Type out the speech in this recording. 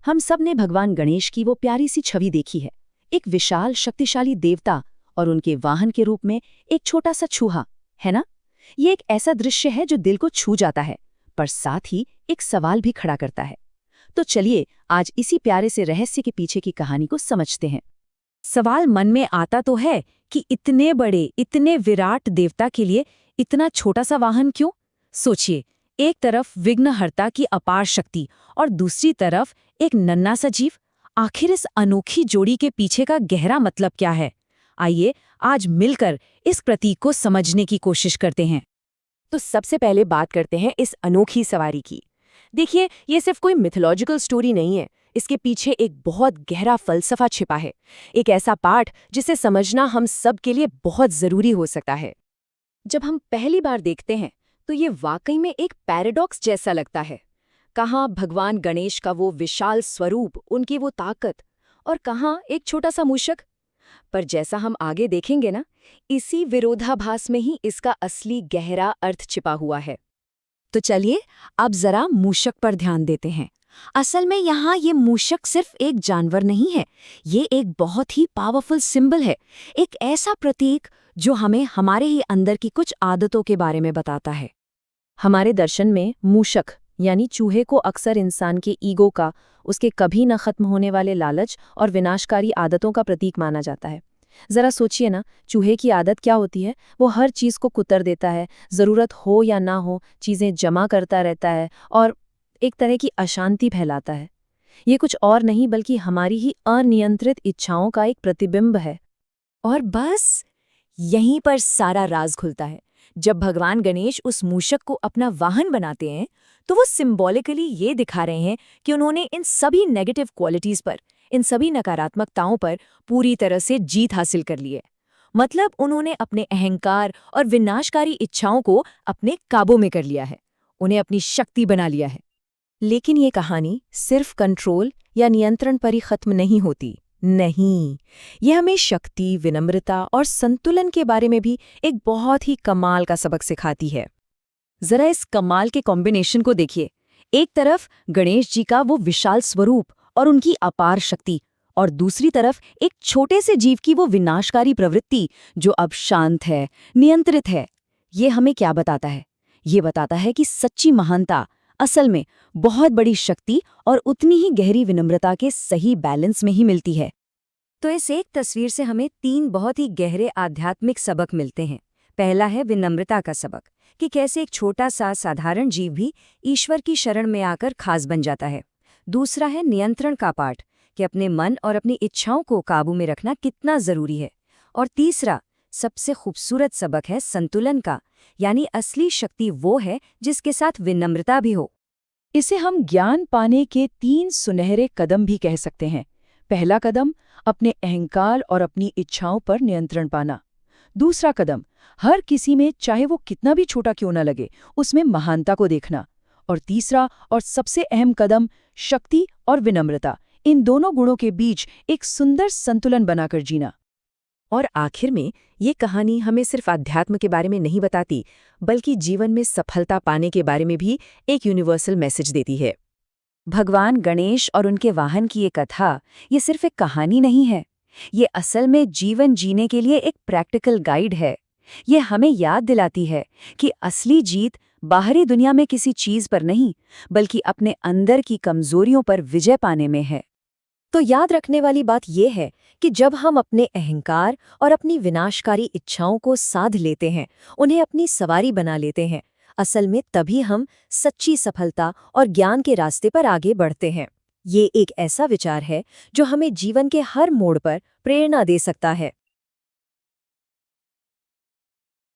हम सब ने भगवान गणेश की वो प्यारी सी छवि देखी है। एक विशाल शक्तिशाली देवता और उनके वाहन के रूप में एक छोटा सा चूहा, है ना? ये एक ऐसा दृश्य है जो दिल को छू जाता है, पर साथ ही एक सवाल भी खड़ा करता है। तो चलिए आज इसी प्यारे से रहस्य के पीछे की कहानी को समझते हैं। सवाल मन में आता तो है कि इतने बड़े, इतने विराट देवता के लिए इतना छोटा सा वाहन क्यों? सोचिए, एक तरफ विघ्नहर्ता की अपार शक्ति और दूसरी तरफ एक नन्हा सा जीव। आखिर इस अनोखी जोड़ी के पीछे का गहरा मतलब क्या है? आइए आज मिलकर इस प्रतीक को समझने की कोशिश करते हैं। तो सबसे पहले बात करते हैं इस अनोखी सवारी की। देखिए, ये सिर्फ कोई मिथोलॉजिकल स्टोरी नहीं है। इसके पीछे एक बहुत गहरा फलसफा छिपा है, एक ऐसा पाठ जिसे समझना हम सब के लिए बहुत जरूरी हो सकता है। जब हम पहली बार देखते हैं तो ये वाकई में एक पैराडॉक्स जैसा लगता है। कहाँ भगवान गणेश का वो विशाल स्वरूप, उनकी वो ताकत, और कहाँ एक छोटा सा मूषक। पर जैसा हम आगे देखेंगे ना, इसी विरोधाभास में ही इसका असली गहरा अर्थ छिपा हुआ है। तो चलिए अब जरा मूषक पर ध्यान देते हैं। असल में यहाँ ये मूषक सिर्फ एक जानवर नहीं है, ये एक बहुत ही पावरफुल सिंबल है, एक ऐसा प्रतीक जो हमें हमारे ही अंदर की कुछ आदतों के बारे में बताता है। हमारे दर्शन में मूषक यानी चूहे को अक्सर इंसान के ईगो का, उसके कभी न खत्म होने वाले लालच और विनाशकारी आदतों का प्रतीक माना जाता है। जरा सोचिए ना, चूहे की आदत क्या होती है? वो हर चीज को कुतर देता है, जरूरत हो या ना हो चीजें जमा करता रहता है और एक तरह की अशांति फैलाता है। ये कुछ और नहीं बल्कि हमारी ही अनियंत्रित इच्छाओं का एक प्रतिबिंब है। और बस यहीं पर सारा राज खुलता है। जब भगवान गणेश उस मूषक को अपना वाहन बनाते हैं तो वो सिंबॉलिकली ये दिखा रहे हैं कि उन्होंने इन सभी नेगेटिव क्वालिटीज पर, इन सभी नकारात्मकताओं पर पूरी तरह से जीत हासिल कर ली है। मतलब उन्होंने अपने अहंकार और विनाशकारी इच्छाओं को अपने काबू में कर लिया है, उन्हें अपनी शक्ति बना लिया है। लेकिन ये कहानी सिर्फ कंट्रोल या नियंत्रण पर ही खत्म नहीं होती। नहीं, ये हमें शक्ति, विनम्रता और संतुलन के बारे में भी एक बहुत ही कमाल का सबक सिखाती है। जरा इस कमाल के कॉम्बिनेशन को देखिए। एक तरफ गणेश जी का वो विशाल स्वरूप और उनकी अपार शक्ति, और दूसरी तरफ एक छोटे से जीव की वो विनाशकारी प्रवृत्ति जो अब शांत है, नियंत्रित है। ये हमें क्या बताता है? ये बताता है कि सच्ची महानता असल में बहुत बड़ी शक्ति और उतनी ही गहरी विनम्रता के सही बैलेंस में ही मिलती है। तो इस एक तस्वीर से हमें 3 बहुत ही गहरे आध्यात्मिक सबक मिलते हैं। पहला है विनम्रता का सबक, कि कैसे एक छोटा सा साधारण जीव भी ईश्वर की शरण में आकर खास बन जाता है। दूसरा है नियंत्रण का पाठ, कि अपने मन और अपनी इच्छाओं को काबू में रखना कितना जरूरी है। और तीसरा सबसे खूबसूरत सबक है संतुलन का, यानी असली शक्ति वो है जिसके साथ विनम्रता भी हो। इसे हम ज्ञान पाने के 3 सुनहरे कदम भी कह सकते हैं। पहला कदम, अपने अहंकार और अपनी इच्छाओं पर नियंत्रण पाना। दूसरा कदम, हर किसी में चाहे वो कितना भी छोटा क्यों न लगे, उसमें महानता को देखना। और तीसरा और सबसे अहम कदम, शक्ति और विनम्रता, इन दोनों गुणों के बीच एक सुंदर संतुलन बनाकर जीना। और आखिर में ये कहानी हमें सिर्फ अध्यात्म के बारे में नहीं बताती, बल्कि जीवन में सफलता पाने के बारे में भी एक यूनिवर्सल मैसेज देती है। भगवान गणेश और उनके वाहन की ये कथा, ये सिर्फ एक कहानी नहीं है, ये असल में जीवन जीने के लिए एक प्रैक्टिकल गाइड है। ये हमें याद दिलाती है कि असली जीत बाहरी दुनिया में किसी चीज पर नहीं, बल्कि अपने अंदर की कमजोरियों पर विजय पाने में है। तो याद रखने वाली बात यह है कि जब हम अपने अहंकार और अपनी विनाशकारी इच्छाओं को साध लेते हैं, उन्हें अपनी सवारी बना लेते हैं, असल में तभी हम सच्ची सफलता और ज्ञान के रास्ते पर आगे बढ़ते हैं। ये एक ऐसा विचार है जो हमें जीवन के हर मोड़ पर प्रेरणा दे सकता है।